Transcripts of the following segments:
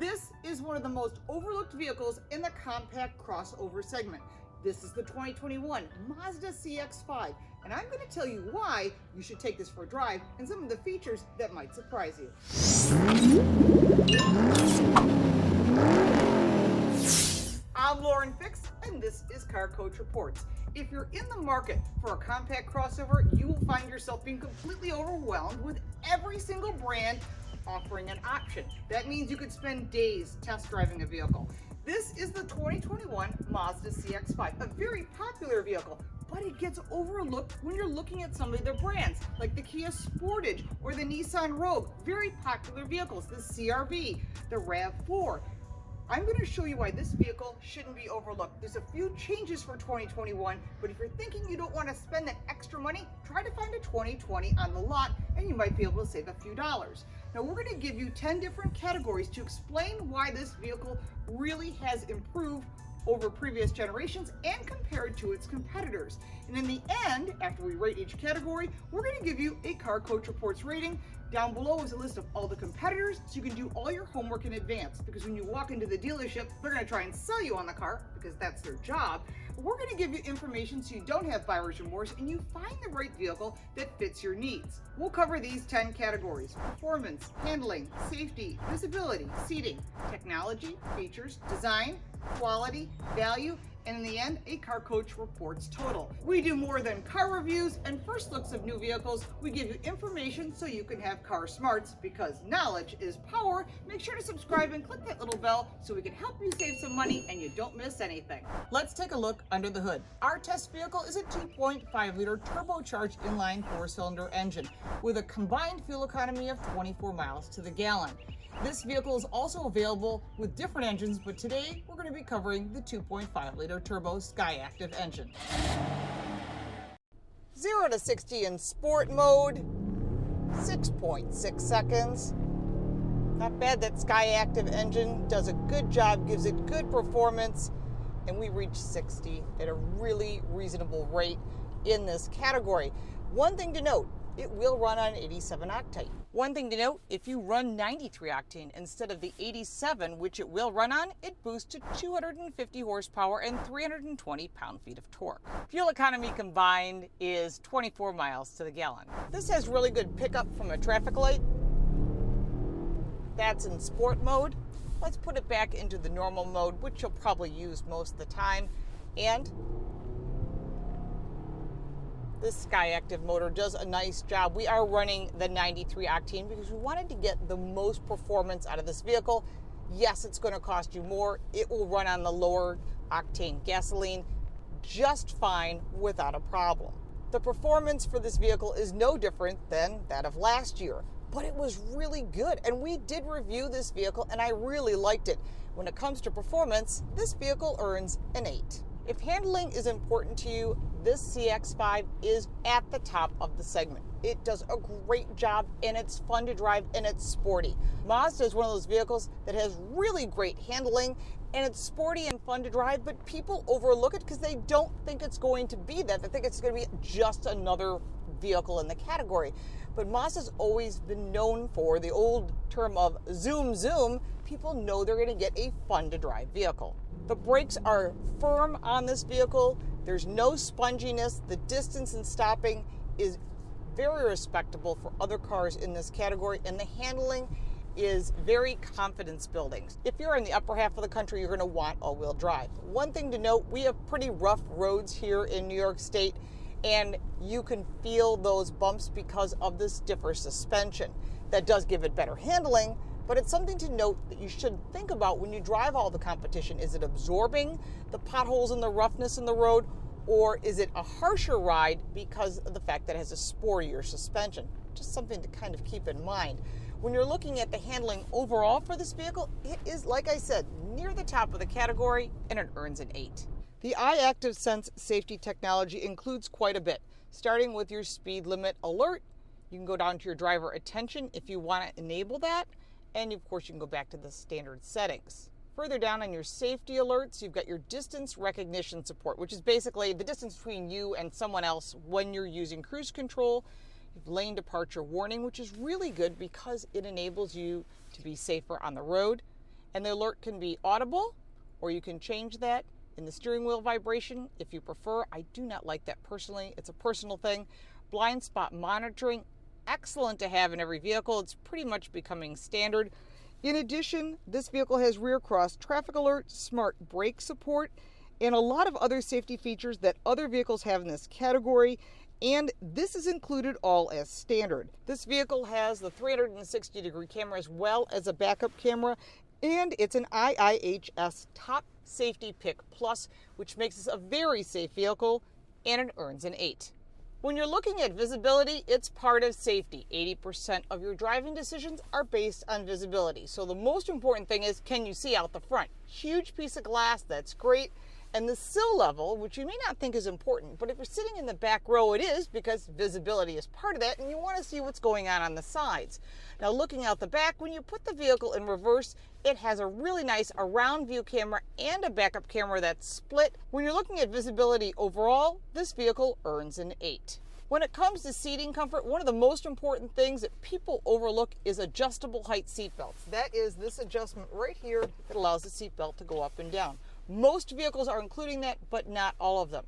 This is one of the most overlooked vehicles in the compact crossover segment. This is the 2021 Mazda CX-5, and I'm going to tell you why you should take this for a drive and some of the features that might surprise you. I'm Lauren Fix, and this is Car Coach Reports. If you're in the market for a compact crossover, you will find yourself being completely overwhelmed with every single brand offering an option. That means you could spend days test driving a vehicle. This is the 2021 Mazda CX-5, a very popular vehicle, but it gets overlooked when you're looking at some of their brands, like the Kia Sportage or the Nissan Rogue, very popular vehicles, the CR-V, the RAV4. I'm going to show you why this vehicle shouldn't be overlooked. There's a few changes for 2021, but if you're thinking you don't want to spend that extra money, try to find a 2020 on the lot and you might be able to save a few dollars. Now we're going to give you 10 different categories to explain why this vehicle really has improved over previous generations and compared to its competitors. And in the end, after we rate each category, we're going to give you a Car Coach Reports rating. Down below is a list of all the competitors, so you can do all your homework in advance, because when you walk into the dealership, they're going to try and sell you on the car because that's their job. But we're going to give you information so you don't have buyer's remorse and you find the right vehicle that fits your needs. We'll cover these 10 categories: performance, handling, safety, visibility, seating, technology, features, design, quality, value, and in the end, a Car Coach Reports total. We do more than car reviews and first looks of new vehicles. We give you information so you can have car smarts, because knowledge is power. Make sure to subscribe and click that little bell so we can help you save some money and you don't miss anything. Let's take a look under the hood. Our test vehicle is a 2.5-liter turbocharged inline 4-cylinder engine with a combined fuel economy of 24 miles to the gallon. This vehicle is also available with different engines, but today we're going to be covering the 2.5-liter turbo Skyactive engine. 0 to 60 in sport mode, 6.6 seconds. Not bad. That Skyactive engine does a good job, gives it good performance, and we reach 60 at a really reasonable rate in this category. One thing to note, it will run on 87 octane. One thing to note, if you run 93 octane instead of the 87, which it will run on, it boosts to 250 horsepower and 320 pound-feet of torque. Fuel economy combined is 24 miles to the gallon. This has really good pickup from a traffic light. That's in sport mode. Let's put it back into the normal mode, which you'll probably use most of the time. And this Skyactive motor does a nice job. We are running the 93 octane because we wanted to get the most performance out of this vehicle. Yes, it's going to cost you more. It will run on the lower octane gasoline just fine without a problem. The performance for this vehicle is no different than that of last year, but it was really good. And we did review this vehicle and I really liked it. When it comes to performance, this vehicle earns an 8. If handling is important to you, this CX-5 is at the top of the segment. It does a great job and it's fun to drive and it's sporty. Mazda is one of those vehicles that has really great handling and it's sporty and fun to drive, but people overlook it because they don't think it's going to be that. They think it's going to be just another vehicle in the category. But Mazda's always been known for the old term of zoom zoom. People know they're going to get a fun to drive vehicle. The brakes are firm on this vehicle. There's no sponginess. The distance in stopping is very respectable for other cars in this category, and the handling is very confidence building. If you're in the upper half of the country, you're going to want all-wheel drive. One thing to note, we have pretty rough roads here in New York State, and you can feel those bumps because of the stiffer suspension. That does give it better handling, but it's something to note that you should think about when you drive all the competition. Is it absorbing the potholes and the roughness in the road, or is it a harsher ride because of the fact that it has a sportier suspension? Just something to kind of keep in mind. When you're looking at the handling overall for this vehicle, it is, like I said, near the top of the category, and it earns an 8. The iActive Sense safety technology includes quite a bit, starting with your speed limit alert. You can go down to your driver attention if you want to enable that. And of course, you can go back to the standard settings. Further down on your safety alerts, you've got your distance recognition support, which is basically the distance between you and someone else when you're using cruise control. You've lane departure warning, which is really good because it enables you to be safer on the road. And the alert can be audible, or you can change that in the steering wheel vibration if you prefer. I do not like that personally. It's a personal thing. Blind spot monitoring, excellent to have in every vehicle. It's pretty much becoming standard. In addition, this vehicle has rear cross traffic alert, smart brake support, and a lot of other safety features that other vehicles have in this category. And this is included all as standard. This vehicle has the 360-degree camera as well as a backup camera, and it's an IIHS Top Safety Pick Plus, which makes this a very safe vehicle, and it earns an 8. When you're looking at visibility, it's part of safety. 80% of your driving decisions are based on visibility. So the most important thing is, can you see out the front? Huge piece of glass, that's great. And the sill level, which you may not think is important, but if you're sitting in the back row, it is, because visibility is part of that, and you want to see what's going on the sides. Now, looking out the back, when you put the vehicle in reverse, it has a really nice around view camera and a backup camera that's split. When you're looking at visibility overall, this vehicle earns an 8. When it comes to seating comfort, one of the most important things that people overlook is adjustable height seat belts. That is this adjustment right here that allows the seat belt to go up and down. Most vehicles are including that, but not all of them.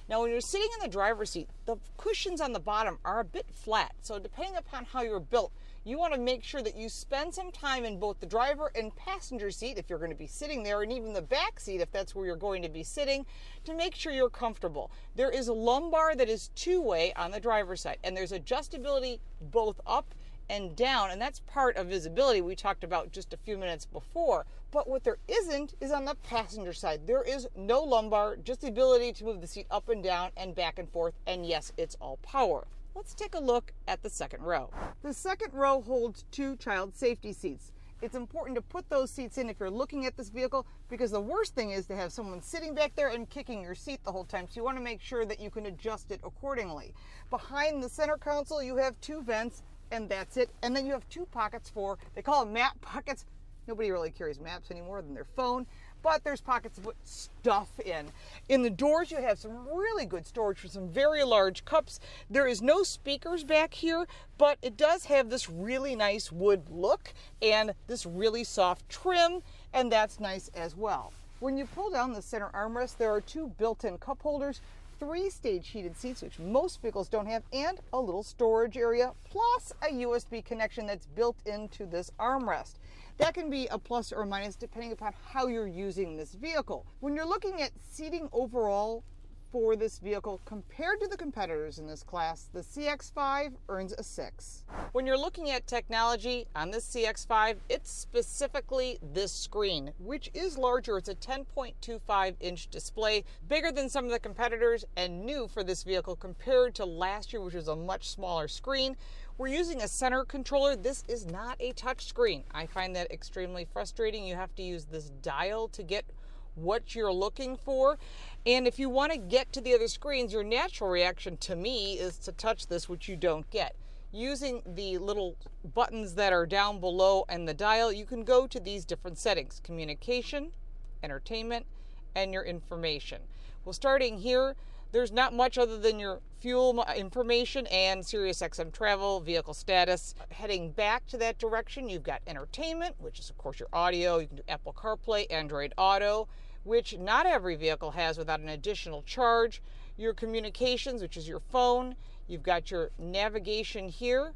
Now, when you're sitting in the driver's seat, the cushions on the bottom are a bit flat. So depending upon how you're built, you want to make sure that you spend some time in both the driver and passenger seat if you're going to be sitting there, and even the back seat if that's where you're going to be sitting, to make sure you're comfortable. There is a lumbar that is two-way on the driver's side, and there's adjustability both up and down, and that's part of visibility we talked about just a few minutes before. But what there isn't is on the passenger side. There is no lumbar, just the ability to move the seat up and down and back and forth, and yes, it's all power. Let's take a look at the second row. The second row holds 2 child safety seats. It's important to put those seats in if you're looking at this vehicle, because the worst thing is to have someone sitting back there and kicking your seat the whole time. So you want to make sure that you can adjust it accordingly. Behind the center console, you have 2 vents, and that's it. And then you have 2 pockets for, they call them map pockets. Nobody really carries maps anymore than their phone, but there's pockets to put stuff in. In the doors, you have some really good storage for some very large cups. There is no speakers back here, but it does have this really nice wood look and this really soft trim, and that's nice as well. When you pull down the center armrest, there are 2 built-in cup holders, 3 stage heated seats, which most vehicles don't have, and a little storage area, plus a USB connection that's built into this armrest. That can be a plus or a minus depending upon how you're using this vehicle. When you're looking at seating overall for this vehicle compared to the competitors in this class, the CX-5 earns a 6. When you're looking at technology on this CX-5, it's specifically this screen, which is larger. It's a 10.25-inch display, bigger than some of the competitors and new for this vehicle compared to last year, which was a much smaller screen. We're using a center controller. This is not a touch screen. I find that extremely frustrating. You have to use this dial to get what you're looking for. And if you want to get to the other screens, your natural reaction to me is to touch this, which you don't get. Using the little buttons that are down below and the dial, you can go to these different settings: communication, entertainment, and your information. Well, starting here, there's not much other than your fuel information and SiriusXM travel, vehicle status. Heading back to that direction, you've got entertainment, which is of course your audio. You can do Apple CarPlay, Android Auto, which not every vehicle has without an additional charge. Your communications, which is your phone. You've got your navigation here.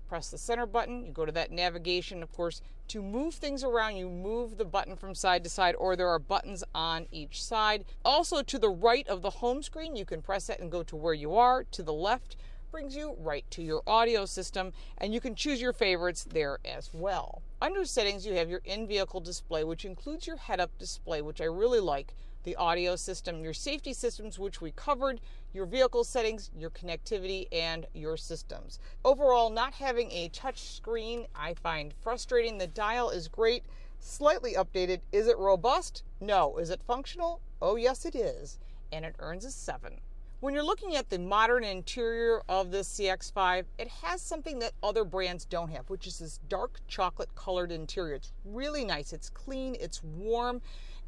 Press the center button, you go to that navigation. Of course, to move things around, you move the button from side to side, or there are buttons on each side. Also, to the right of the home screen, you can press that and go to where you are. To the left brings you right to your audio system, and you can choose your favorites there as well. Under settings, you have your in-vehicle display, which includes your head-up display, which I really like, the audio system, your safety systems, which we covered, your vehicle settings, your connectivity, and your systems. Overall, not having a touch screen I find frustrating. The dial is great, slightly updated. Is it robust? No. Is it functional? Oh yes it is, and it earns a 7. When you're looking at the modern interior of this CX-5, it has something that other brands don't have, which is this dark chocolate colored interior. It's really nice, it's clean, it's warm,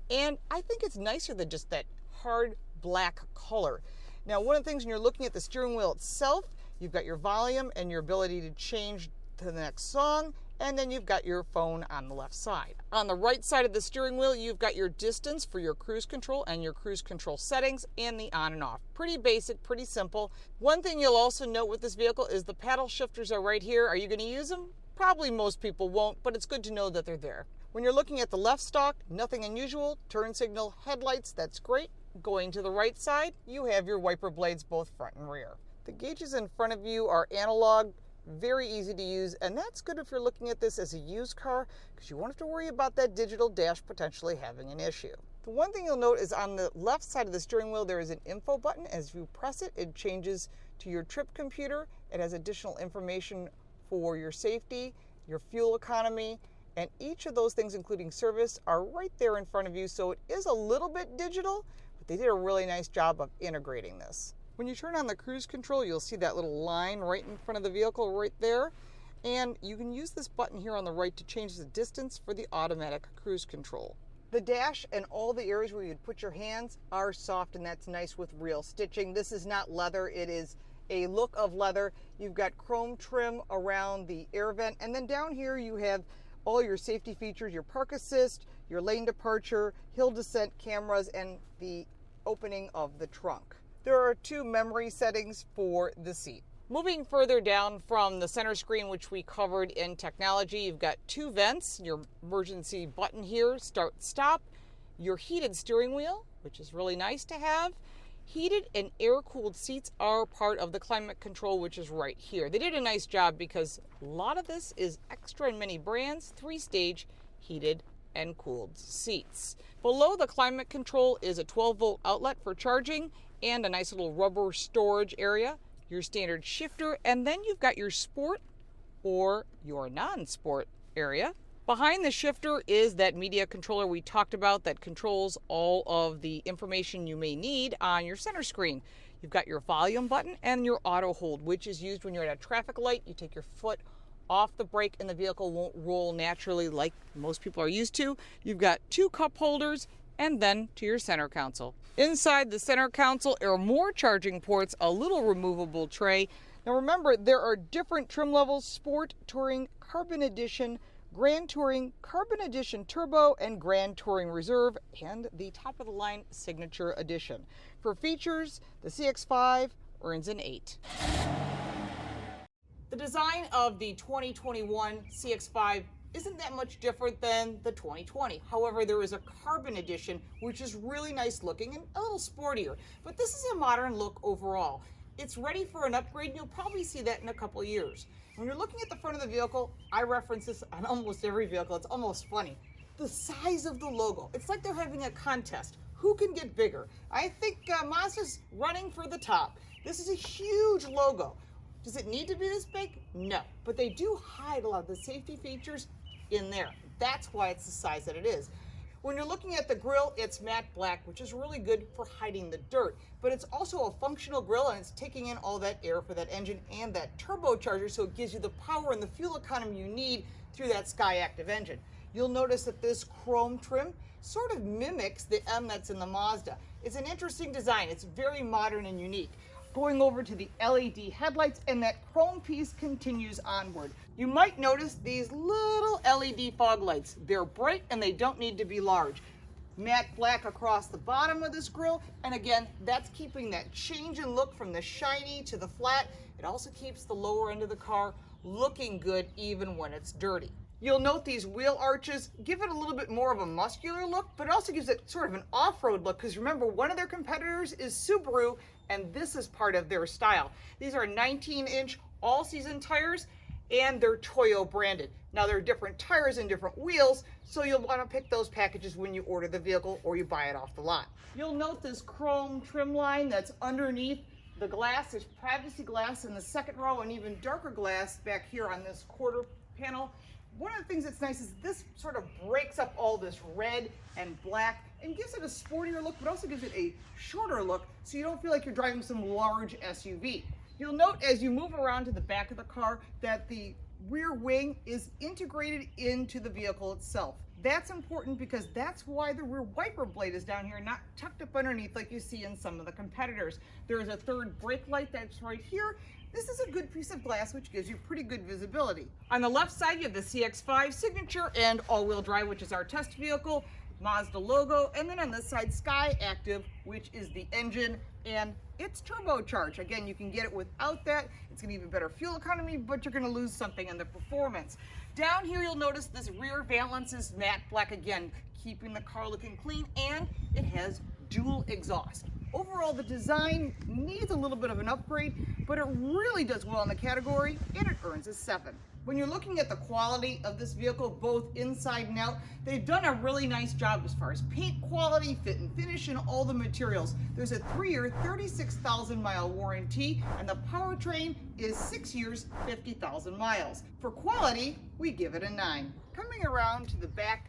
and I think it's nicer than just that hard black color. Now, one of the things when you're looking at the steering wheel itself, you've got your volume and your ability to change to the next song, And then you've got your phone on the left side. On the right side of the steering wheel, you've got your distance for your cruise control and your cruise control settings and the on and off. Pretty basic, pretty simple. One thing you'll also note with this vehicle is the paddle shifters are right here. Are you going to use them? Probably most people won't, but it's good to know that they're there. When you're looking at the left stalk, nothing unusual. Turn signal, headlights, that's great. Going to the right side, you have your wiper blades both front and rear. The gauges in front of you are analog, very easy to use, and that's good if you're looking at this as a used car because you won't have to worry about that digital dash potentially having an issue. The one thing you'll note is on the left side of the steering wheel there is an info button. As you press it, it changes to your trip computer. It has additional information for your safety, your fuel economy, and each of those things, including service, are right there in front of you, so it is a little bit digital, but they did a really nice job of integrating this. When you turn on the cruise control, you'll see that little line right in front of the vehicle right there. And you can use this button here on the right to change the distance for the automatic cruise control. The dash and all the areas where you'd put your hands are soft, and that's nice with real stitching. This is not leather, it is a look of leather. You've got chrome trim around the air vent, and then down here you have all your safety features, your park assist, your lane departure, hill descent cameras, and the opening of the trunk. There are 2 memory settings for the seat. Moving further down from the center screen, which we covered in technology, you've got 2 vents, your emergency button here, start, stop, your heated steering wheel, which is really nice to have. Heated and air-cooled seats are part of the climate control, which is right here. They did a nice job because a lot of this is extra in many brands, 3-stage heated and cooled seats. Below the climate control is a 12-volt outlet for charging and a nice little rubber storage area, your standard shifter, and then you've got your sport or your non-sport area. Behind the shifter is that media controller we talked about that controls all of the information you may need on your center screen. You've got your volume button and your auto hold, which is used when you're at a traffic light. You take your foot off the brake and the vehicle won't roll naturally like most people are used to. You've got 2 cup holders and then to your center console. Inside the center console are more charging ports, a little removable tray. Now remember, there are different trim levels: Sport, Touring, Carbon Edition, Grand Touring, Carbon Edition Turbo, and Grand Touring Reserve, and the top of the line Signature Edition. For features, the CX-5 earns an 8. The design of the 2021 CX-5 isn't that much different than the 2020. However, there is a Carbon Edition, which is really nice looking and a little sportier. But this is a modern look overall. It's ready for an upgrade, and you'll probably see that in a couple of years. When you're looking at the front of the vehicle, I reference this on almost every vehicle. It's almost funny. The size of the logo. It's like they're having a contest. Who can get bigger? I think Mazda's running for the top. This is a huge logo. Does it need to be this big? No. But they do hide a lot of the safety features in there. That's why it's the size that it is. When you're looking at the grille, it's matte black, which is really good for hiding the dirt. But it's also a functional grille, and it's taking in all that air for that engine and that turbocharger, so it gives you the power and the fuel economy you need through that Skyactive engine. You'll notice that this chrome trim sort of mimics the M that's in the Mazda. It's an interesting design. It's very modern and unique. Going over to the LED headlights, and that chrome piece continues onward. You might notice these little LED fog lights. They're bright and they don't need to be large. Matte black across the bottom of this grille, and again, that's keeping that change in look from the shiny to the flat. It also keeps the lower end of the car looking good even when it's dirty. You'll note these wheel arches give it a little bit more of a muscular look, but it also gives it sort of an off-road look, because remember, one of their competitors is Subaru, and this is part of their style. These are 19-inch all-season tires, and they're Toyo branded. Now, there are different tires and different wheels, so you'll want to pick those packages when you order the vehicle or you buy it off the lot. You'll note this chrome trim line that's underneath the glass. There's privacy glass in the second row and even darker glass back here on this quarter panel. One of the things that's nice is this sort of breaks up all this red and black and gives it a sportier look, but also gives it a shorter look so you don't feel like you're driving some large SUV. You'll note as you move around to the back of the car that the rear wing is integrated into the vehicle itself. That's important because that's why the rear wiper blade is down here, not tucked up underneath like you see in some of the competitors. There is a third brake light that's right here, this is a good piece of glass which gives you pretty good visibility. On the left side, you have the CX-5 signature and all-wheel drive, which is our test vehicle, Mazda logo, and then on this side, Skyactive, which is the engine, and it's turbocharged. Again, you can get it without that. It's going to give you better fuel economy, but you're going to lose something in the performance. Down here, you'll notice this rear valance is matte black, again, keeping the car looking clean, and it has dual exhaust. Overall, the design needs a little bit of an upgrade, but it really does well in the category, and it earns a 7. When you're looking at the quality of this vehicle, both inside and out, they've done a really nice job as far as paint quality, fit and finish, and all the materials. There's a 3-year, 36,000-mile warranty, and the powertrain is 6 years, 50,000 miles. For quality, we give it a 9. Coming around to the back,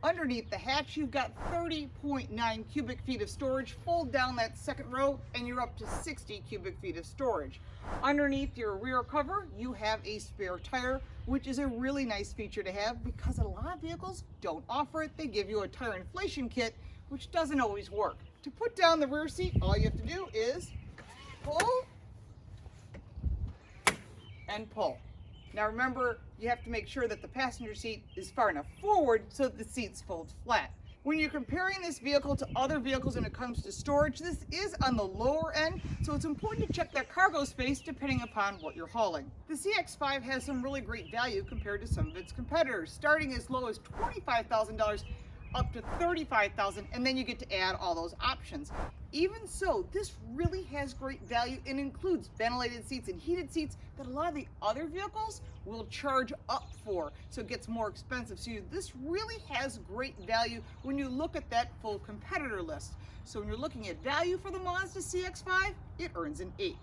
underneath the hatch, you've got 30.9 cubic feet of storage. Fold down that second row and you're up to 60 cubic feet of storage. Underneath your rear cover, you have a spare tire, which is a really nice feature to have because a lot of vehicles don't offer it. They give you a tire inflation kit, which doesn't always work. To put down the rear seat, all you have to do is pull and pull. Now remember, you have to make sure that the passenger seat is far enough forward so that the seats fold flat. When you're comparing this vehicle to other vehicles when it comes to storage, this is on the lower end, so it's important to check that cargo space depending upon what you're hauling. The CX-5 has some really great value compared to some of its competitors, starting as low as $25,000 up to $35,000, and then you get to add all those options. Even so, this really has great value and includes ventilated seats and heated seats that a lot of the other vehicles will charge up for, so it gets more expensive. So this really has great value when you look at that full competitor list. So when you're looking at value for the Mazda CX-5, it earns an 8.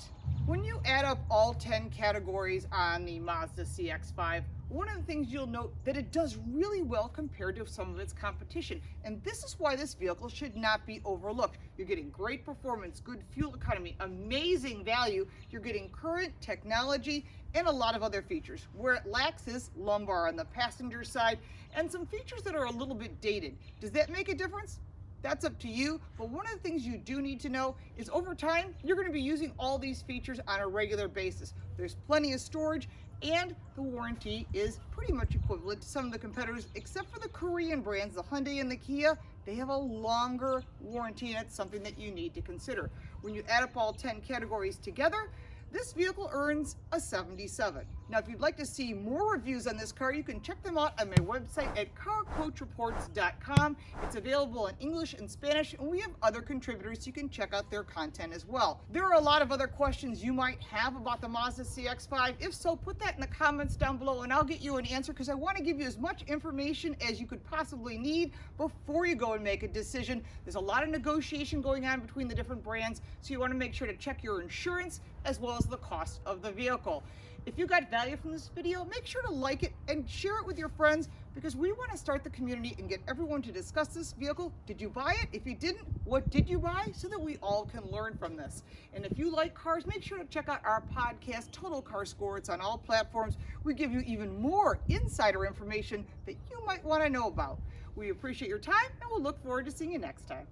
When you add up all 10 categories on the Mazda CX-5, one of the things you'll note that it does really well compared to some of its competition. And this is why this vehicle should not be overlooked. You're getting great performance, good fuel economy, amazing value. You're getting current technology and a lot of other features. Where it lacks is lumbar on the passenger side and some features that are a little bit dated. Does that make a difference? That's up to you, but one of the things you do need to know is over time, you're going to be using all these features on a regular basis. There's plenty of storage, and the warranty is pretty much equivalent to some of the competitors, except for the Korean brands, the Hyundai and the Kia. They have a longer warranty, and it's something that you need to consider. When you add up all 10 categories together, this vehicle earns a 77. Now, if you'd like to see more reviews on this car, you can check them out on my website at carcoachreports.com. It's available in English and Spanish, and we have other contributors so you can check out their content as well. There are a lot of other questions you might have about the Mazda CX-5. If so, put that in the comments down below and I'll get you an answer, because I want to give you as much information as you could possibly need before you go and make a decision. There's a lot of negotiation going on between the different brands, so you want to make sure to check your insurance as well as the cost of the vehicle. If you got value from this video, make sure to like it and share it with your friends, because we want to start the community and get everyone to discuss this vehicle. Did you buy it? If you didn't, what did you buy? So that we all can learn from this. And if you like cars, make sure to check out our podcast, Total Car Score. It's on all platforms. We give you even more insider information that you might want to know about. We appreciate your time, and we'll look forward to seeing you next time.